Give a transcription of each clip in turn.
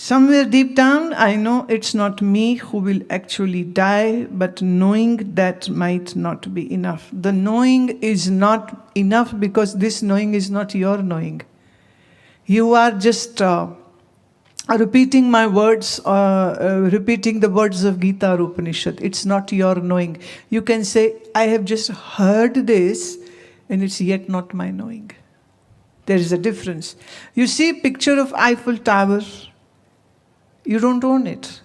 Somewhere deep down, I know it's not me who will actually die, but knowing that might not be enough. The knowing is not enough because this knowing is not your knowing. You are just repeating my words, repeating the words of Gita or Upanishad. It's not your knowing. You can say, I have just heard this, and it's yet not my knowing. There is a difference. You see a picture of Eiffel Tower, you don't own it.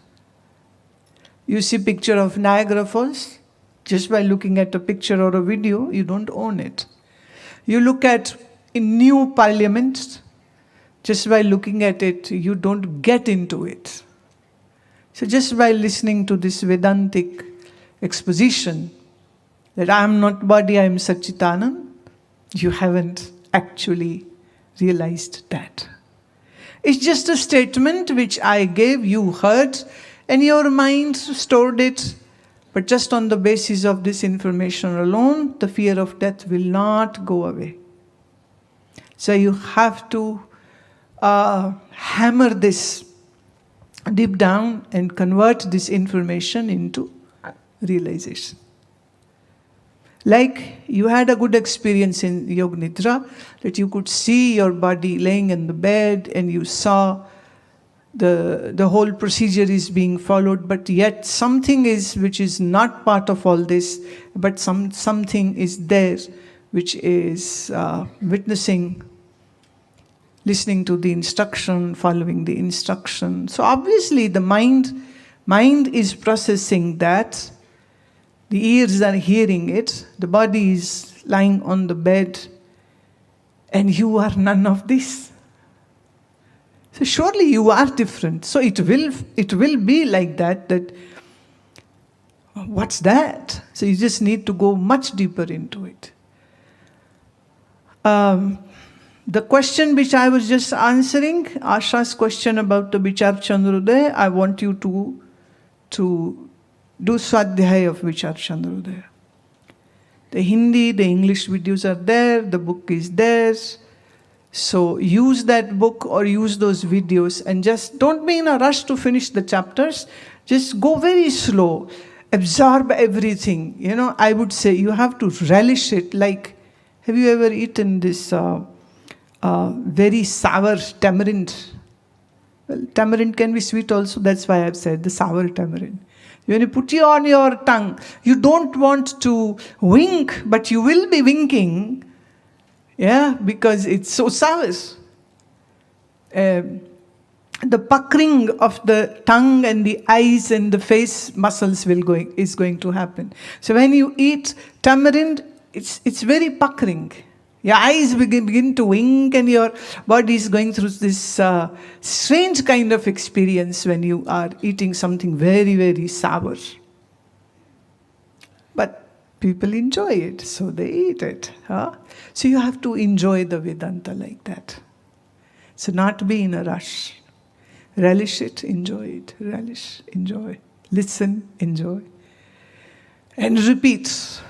You see picture of Niagara Falls, just by looking at a picture or a video, you don't own it. You look at a new parliament, just by looking at it, you don't get into it. So just by listening to this Vedantic exposition, that I am not body, I am Satchitanand, you haven't actually realized that. It's just a statement which I gave, you heard, and your mind stored it. But just on the basis of this information alone, the fear of death will not go away. So you have to hammer this deep down and convert this information into realization. Like you had a good experience in Yoga Nidra, that you could see your body laying in the bed and you saw the whole procedure is being followed, but yet something is which is not part of all this, but something is there which is witnessing, listening to the instruction, following the instruction. So obviously the mind is processing that. The ears are hearing it, the body is lying on the bed, and you are none of this. So surely you are different. So it will be like that, what's that? So you just need to go much deeper into it. The question which I was just answering, Asha's question about the Vichar Chandrodaya, I want you to do Swadhyay of Vichar Chandrodaya. The Hindi, the English videos are there, the book is there. So use that book or use those videos and just don't be in a rush to finish the chapters. Just go very slow. Absorb everything. I would say you have to relish it. Like, have you ever eaten this very sour tamarind? Well, tamarind can be sweet also. That's why I've said the sour tamarind. When you put it on your tongue, you don't want to wink, but you will be winking. Yeah, because it's so sour. The puckering of the tongue and the eyes and the face muscles is going to happen. So when you eat tamarind, it's very puckering. Your eyes begin to wink and your body is going through this strange kind of experience when you are eating something very, very sour. But people enjoy it, so they eat it. Huh? So you have to enjoy the Vedanta like that. So not be in a rush. Relish it, enjoy it. Relish, enjoy. Listen, enjoy. And repeat.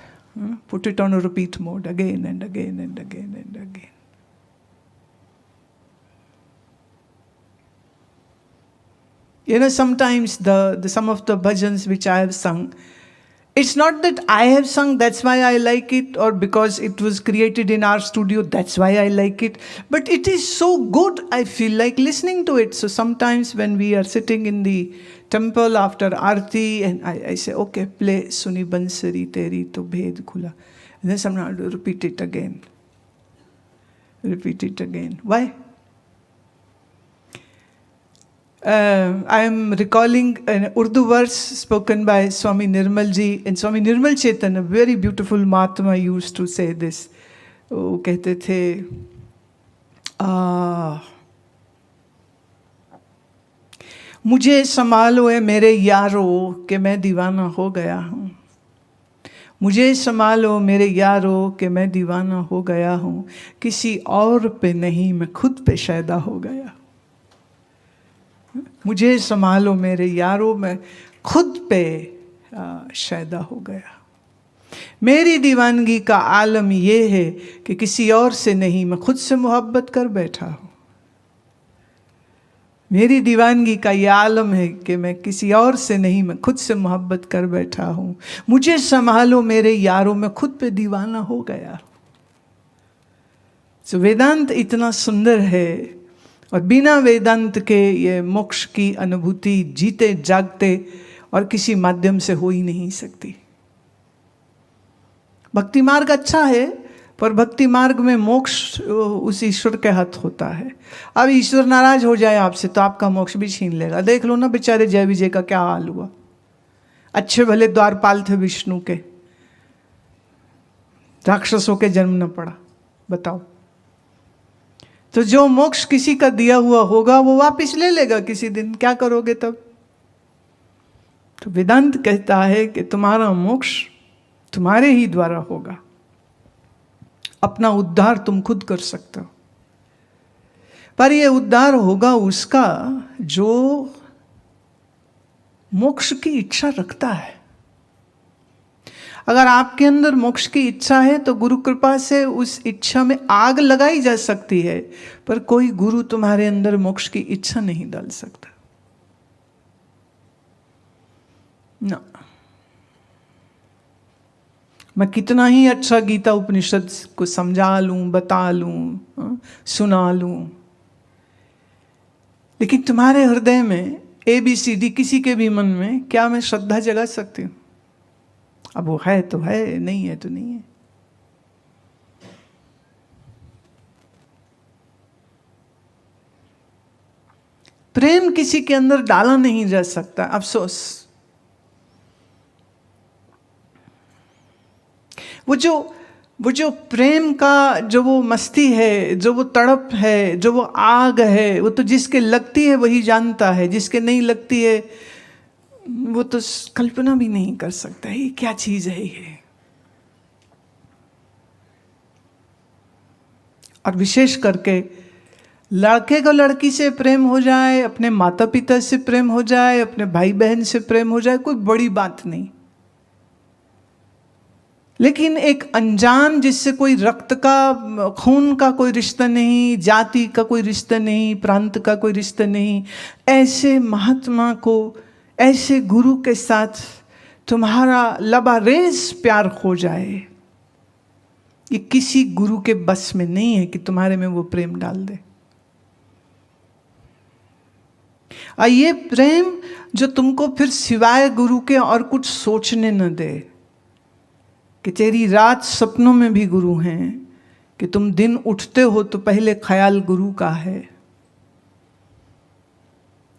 Put it on a repeat mode again and again and again and again. Sometimes some of the bhajans which I have sung, it's not that I have sung, that's why I like it, or because it was created in our studio, that's why I like it. But it is so good, I feel like listening to it. So sometimes when we are sitting in the temple after Aarti, and I say, okay, play Suni Bansari Teri To Bhed Khula. And then sometimes I'll repeat it again. Repeat it again. Why? I am recalling an Urdu verse spoken by Swami Nirmal Ji, and Swami Nirmal Chetan, a very beautiful Mahatma, used to say this. वो कहते थे, मुझे संभालो है मेरे यारो कि मैं दीवाना हो गया हूँ. मुझे संभालो मेरे यारो कि मैं दीवाना हो गया हूँ. किसी और पे नहीं, मैं खुद पे शैदा हो गया. मुझे संभालो मेरे यारो, मैं खुद पे शैदा हो गया. मेरी दीवानगी का आलम ये है कि किसी और से नहीं, मैं खुद से मोहब्बत कर बैठा हूँ. मेरी दीवानगी का ये आलम है कि मैं किसी और से नहीं, मैं खुद से मोहब्बत कर बैठा हूँ। मुझे संभालो मेरे यारों, मैं खुद पे दीवाना हो गया। तो वेदांत इतना सुंदर है, और बिना वेदांत के ये मोक्ष की अनुभूति जीते जागते और किसी माध्यम से हो ही नहीं सकती। भक्ति मार्ग अच्छा है, पर भक्ति मार्ग में मोक्ष उस ईश्वर के हाथ होता है। अब ईश्वर नाराज हो जाए आपसे तो आपका मोक्ष भी छीन लेगा। देख लो ना बेचारे जय विजय का क्या हाल हुआ। अच्छे भले द्वारपाल थे विष्णु के, राक्षसों के जन्म न पड़ा। बताओ, तो जो मोक्ष किसी का दिया हुआ होगा वो वापस ले लेगा किसी दिन, क्या करोगे तब? तो वेदांत कहता है कि तुम्हारा मोक्ष तुम्हारे ही द्वारा होगा। अपना उद्धार तुम खुद कर सकते हो, पर यह उद्धार होगा उसका जो मोक्ष की इच्छा रखता है। अगर आपके अंदर मोक्ष की इच्छा है तो गुरु कृपा से उस इच्छा में आग लगाई जा सकती है, पर कोई गुरु तुम्हारे अंदर मोक्ष की इच्छा नहीं डाल सकता ना। मैं कितना ही अच्छा गीता उपनिषद को समझा लूं, बता लूं, सुना लूं, लेकिन तुम्हारे हृदय में ABCD किसी के भी मन में क्या मैं श्रद्धा जगा सकती हूं? अब वो है तो है, नहीं है तो नहीं है। प्रेम किसी के अंदर डाला नहीं जा सकता, अफसोस। वो जो प्रेम का जो वो मस्ती है, जो वो तड़प है, जो वो आग है, वो तो जिसके लगती है वही जानता है, जिसके नहीं लगती है वो तो कल्पना भी नहीं कर सकता है क्या चीज है ये। और विशेष करके लड़के को लड़की से प्रेम हो जाए, अपने माता पिता से प्रेम हो जाए, अपने भाई बहन से प्रेम हो जाए, कोई बड़ी बात नहीं। लेकिन एक अनजान जिससे कोई रक्त का, खून का कोई रिश्ता नहीं, जाति का कोई रिश्ता नहीं, प्रांत का कोई रिश्ता नहीं, ऐसे महात्मा को, ऐसे गुरु के साथ तुम्हारा लबारेज प्यार हो जाए, ये किसी गुरु के बस में नहीं है कि तुम्हारे में वो प्रेम डाल दे। और ये प्रेम जो तुमको फिर सिवाय गुरु के और कुछ सोचने न दे, कि तेरी रात सपनों में भी गुरु हैं, कि तुम दिन उठते हो तो पहले ख्याल गुरु का है,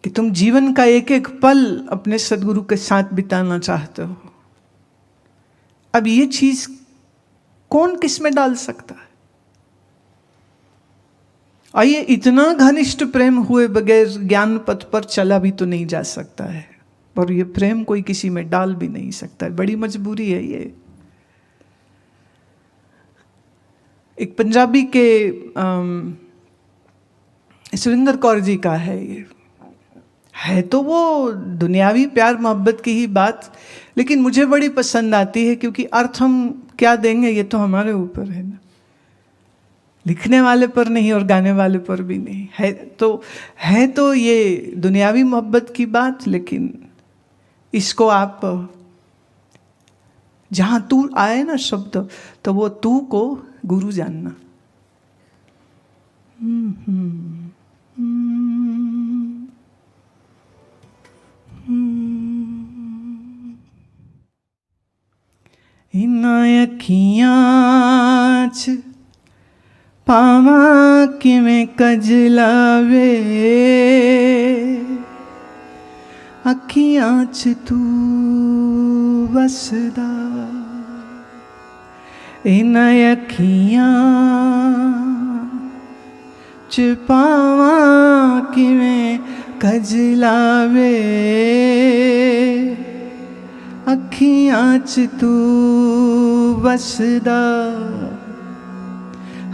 कि तुम जीवन का एक एक पल अपने सदगुरु के साथ बिताना चाहते हो। अब ये चीज कौन किस में डाल सकता है? और ये इतना घनिष्ठ प्रेम हुए बगैर ज्ञान पथ पर चला भी तो नहीं जा सकता है, और ये प्रेम कोई किसी में डाल भी नहीं सकता है। बड़ी मजबूरी है ये। एक पंजाबी के सुरेंद्र कौर जी का है ये। है तो वो दुनियावी प्यार मोहब्बत की ही बात, लेकिन मुझे बड़ी पसंद आती है, क्योंकि अर्थ हम क्या देंगे ये तो हमारे ऊपर है ना, लिखने वाले पर नहीं और गाने वाले पर भी नहीं। है तो ये दुनियावी मोहब्बत की बात, लेकिन इसको आप जहां तू आए ना शब्द, तो वो तू को गुरु जानना। इन्हां अखियां च पावा किवें कजलावे, अखियां च तू वसदा, इन्हां अखियां च पावा किवें कजलावे, अखियां च तू वसदा,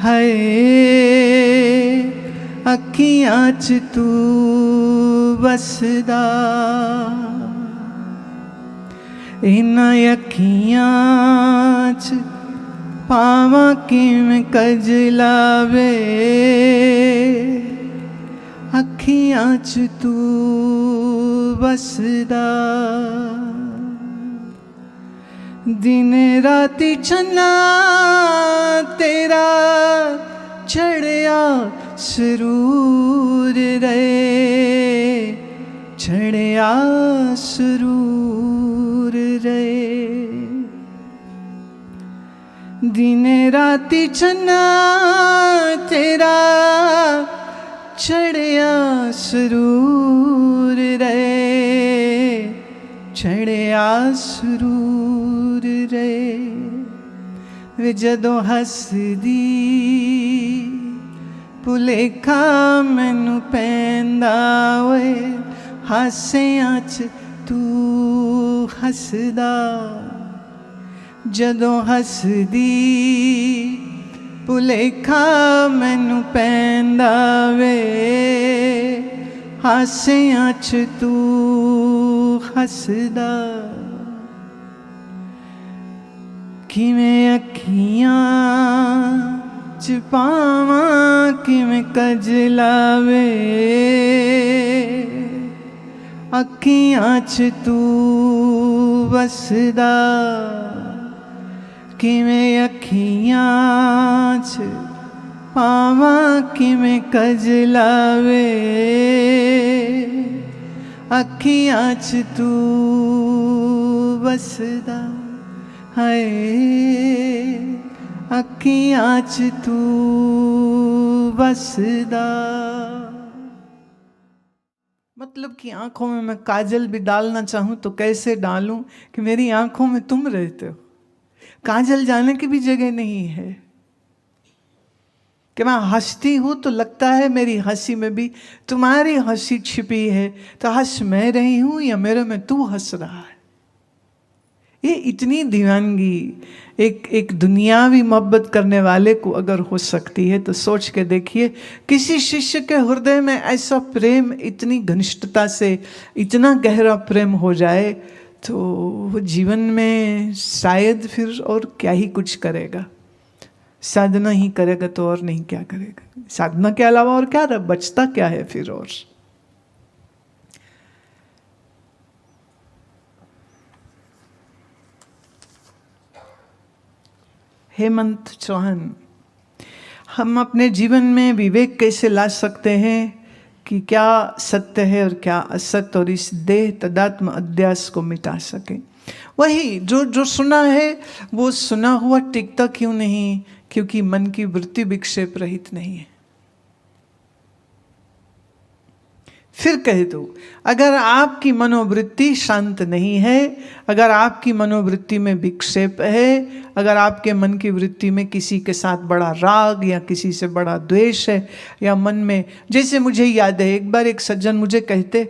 हाय अखियां च तू वसदा, इन्हां अखियां च पावा किवें कजलावे, अखियां च तू बसदा, दिन राती चन्ना तेरा चढ़िया सरूर रे, चढ़िया सरूर रे। दिन राती चन्ना तेरा चढ़िया सरूर रे, चढ़िया सरूर रे। वे जदों हसदी भुलेखा मैनू पैंदा ओए, हासियां च तू हसदा, जदों हसदी भुलेखा मैनू पैंदा वे, हासियां च तू हसदा। किवें अखियां च पावां किवें कजलावे, अखियां च तू वसदा, किवें अखियां च पावां किवें कजलावे, अखियां च तू वसदा। हाय अखियां च तू वसदा। मतलब कि आंखों में मैं काजल भी डालना चाहूं तो कैसे डालूं कि मेरी आंखों में तुम रहते हो। काजल जाने की भी जगह नहीं है कि मैं हंसती हूं तो लगता है मेरी हंसी में भी तुम्हारी हंसी छिपी है, तो हंस मैं रही हूं या मेरे में तू हंस रहा है। ये इतनी दीवानगी एक दुनियावी मोहब्बत करने वाले को अगर हो सकती है तो सोच के देखिए, किसी शिष्य के हृदय में ऐसा प्रेम, इतनी घनिष्ठता से इतना गहरा प्रेम हो जाए तो वो जीवन में शायद फिर और क्या ही कुछ करेगा। साधना ही करेगा तो और नहीं क्या करेगा। साधना के अलावा और क्या बचता क्या है फिर। और हेमंत चौहान, हम अपने जीवन में विवेक कैसे ला सकते हैं कि क्या सत्य है और क्या असत्य, और इस देह तदात्म अध्यास को मिटा सके। वही जो सुना है वो सुना हुआ टिकता क्यों नहीं, क्योंकि मन की वृत्ति विक्षेप रहित नहीं है। फिर कह दो, अगर आपकी मनोवृत्ति शांत नहीं है, अगर आपकी मनोवृत्ति में विक्षेप है, अगर आपके मन की वृत्ति में किसी के साथ बड़ा राग या किसी से बड़ा द्वेष है, या मन में, जैसे मुझे याद है एक बार एक सज्जन मुझे कहते,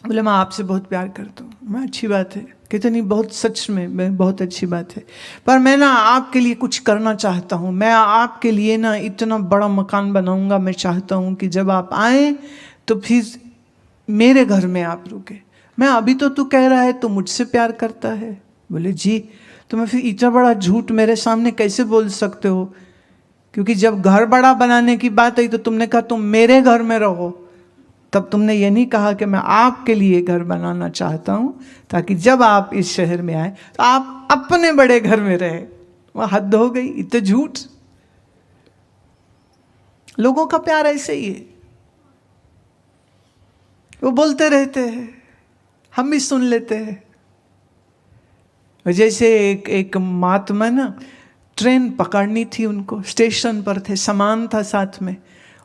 बोले मैं आपसे बहुत प्यार करता हूँ। मैं अच्छी बात है, कितनी बहुत सच में बहुत अच्छी बात है, पर मैं ना आपके लिए कुछ करना चाहता हूँ। मैं आपके लिए ना इतना बड़ा मकान बनाऊंगा। मैं चाहता हूँ कि जब आप आए तो फिर मेरे घर में आप रुके। मैं अभी तो तू कह रहा है तू मुझसे प्यार करता है। बोले जी, तो मैं फिर इतना बड़ा झूठ मेरे सामने कैसे बोल सकते हो? क्योंकि जब घर बड़ा बनाने की बात आई तो तुमने कहा तुम मेरे घर में रहो, तब तुमने ये नहीं कहा कि मैं आपके लिए घर बनाना चाहता हूँ ताकि जब आप इस शहर में आए तो आप अपने बड़े घर में रहे। वह हद हो गई, इतने झूठ। लोगों का प्यार ऐसे ही है, वो बोलते रहते हैं, हम भी सुन लेते हैं। जैसे एक महात्मा ना, ट्रेन पकड़नी थी उनको, स्टेशन पर थे, सामान था साथ में,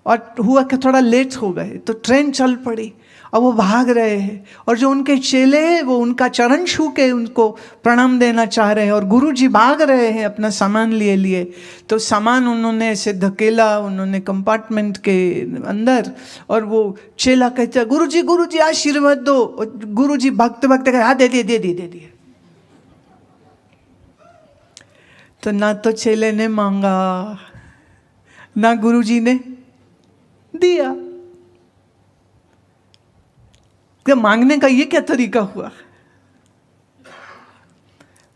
और हुआ कि थोड़ा लेट हो गए तो ट्रेन चल पड़ी। और वो भाग रहे हैं, और जो उनके चेले हैं वो उनका चरण छू के उनको प्रणाम देना चाह रहे हैं, और गुरुजी भाग रहे हैं अपना सामान लिए लिए। तो सामान उन्होंने ऐसे धकेला उन्होंने कंपार्टमेंट के अंदर, और वो चेला कहता गुरुजी गुरुजी आशीर्वाद दो। और गुरुजी भागते भागते कहे हाँ दे दिए दे दिए दे दिए। तो ना तो चेले ने मांगा ना गुरुजी ने दिया। तो मांगने का ये क्या तरीका हुआ?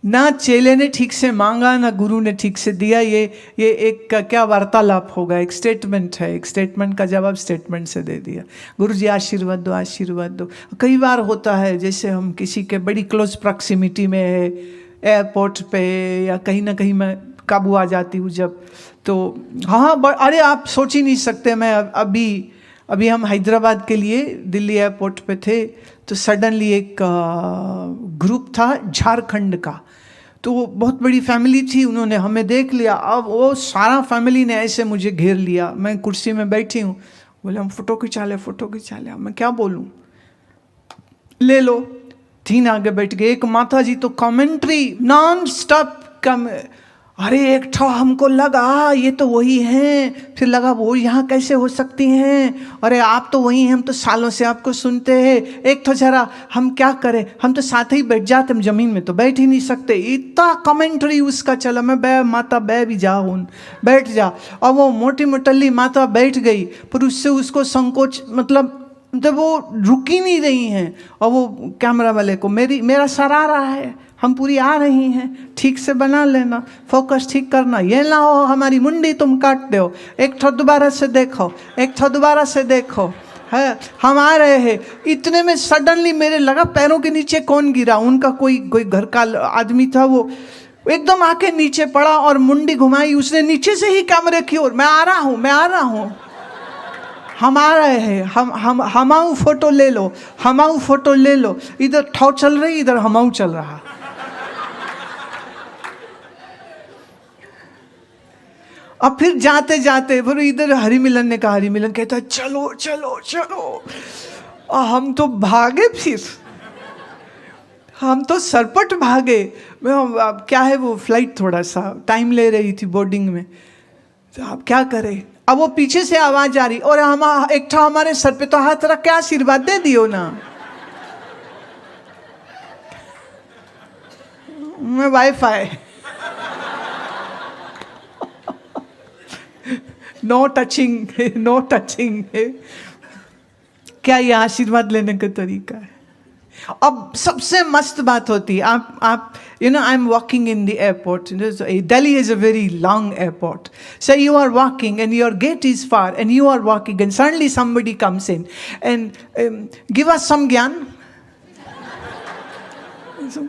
ना चेले ने ठीक से मांगा, ना गुरु ने ठीक से दिया। ये एक क्या वार्तालाप होगा, एक स्टेटमेंट है, एक स्टेटमेंट का जवाब स्टेटमेंट से दे दिया। गुरु जी आशीर्वाद दो, आशीर्वाद दो। कई बार होता है जैसे हम किसी के बड़ी क्लोज प्रॉक्सिमिटी में है, एयरपोर्ट पे या कहीं ना कहीं मैं काबू आ जाती हूँ जब, तो हाँ अरे आप सोच ही नहीं सकते। मैं अभी हम हैदराबाद के लिए दिल्ली एयरपोर्ट पे थे, तो सडनली एक ग्रुप था झारखंड का, तो वो बहुत बड़ी फैमिली थी, उन्होंने हमें देख लिया। अब वो सारा फैमिली ने ऐसे मुझे घेर लिया, मैं कुर्सी में बैठी हूँ, बोले हम फ़ोटो खिंचा ले, फ़ोटो खिंचा ले। मैं क्या बोलूँ, ले लो। 3 आगे बैठ गए, एक माता जी तो कमेंट्री नॉन स्टॉप कम। अरे एक ठो हमको लगा ये तो वही हैं, फिर लगा वो यहाँ कैसे हो सकती हैं, अरे आप तो वही हैं, हम तो सालों से आपको सुनते हैं, एक ठो जरा हम क्या करें, हम तो साथ ही बैठ जाते, हम जमीन में तो बैठ ही नहीं सकते। इतना कमेंट्री उसका चला। मैं माता भी जा हूँ, बैठ जा। और वो मोटी मोटली माता बैठ गई, पर उससे उसको संकोच, मतलब वो रुक ही नहीं रही हैं। और वो कैमरा वाले को मेरा सर आ रहा है, हम पूरी आ रही हैं, ठीक से बना लेना, फोकस ठीक करना, ये ना हो हमारी मुंडी तुम काट दो, एक ठो दोबारा से देखो, एक ठो दोबारा से देखो, है हम आ रहे हैं। इतने में सडनली मेरे लगा पैरों के नीचे कौन गिरा, उनका कोई घर का आदमी था, वो एकदम आके नीचे पड़ा और मुंडी घुमाई उसने नीचे से ही कैमरे की ओर, मैं आ रहा हूँ, मैं आ रहा हूँ, हम आ रहे हैं, हमाऊ फोटो ले लो, हमाऊ फोटो ले लो। इधर ठौ चल रही, इधर हमाऊ चल रहा। अब फिर जाते जाते फिर इधर हरिमिलन ने कहा, हरिमिलन कहता है चलो चलो चलो। और हम तो भागे, फिर हम तो सरपट भागे। अब क्या है, वो फ्लाइट थोड़ा सा टाइम ले रही थी बोर्डिंग में, तो आप क्या करें। अब वो पीछे से आवाज आ रही, और हम एक था हमारे सर पे, तो हाथ रख के आशीर्वाद दे दियो ना। मैं wifi no touching, no touching. क्या ये आशीर्वाद लेने का तरीका है। अब सबसे मस्त बात होती है, आप I am walking in the airport, Delhi is a very long airport, so you are walking and your gate is far and you are walking and suddenly somebody comes in and give us some gyan.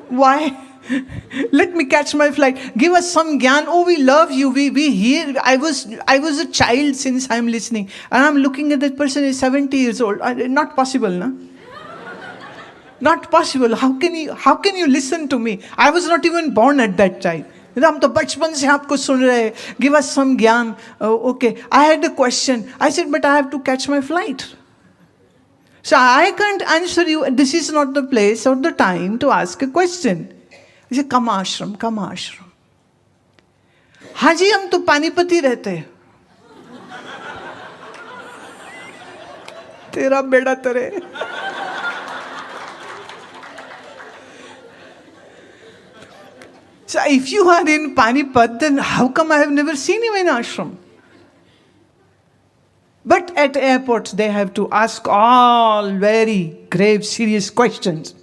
Why? Let me catch my flight. Give us some gyan. Oh, we love you. We hear. I was a child since I'm listening, and I'm looking at that person is 70 years old. Not possible, na? Not possible. How can you listen to me? I was not even born at that time. हम तो बचपन से आपको सुन रहे हैं. Give us some gyan. Okay. I had a question. I said, but I have to catch my flight. So I can't answer you. This is not the place or the time to ask a question. I said, come ashram, come ashram. हाँ जी, हम तो पानीपति रहते हैं. तेरा बेड़ा तेरे. So if you are in Panipat, then how come I have never seen you in ashram? But at airports, they have to ask all very grave, serious questions.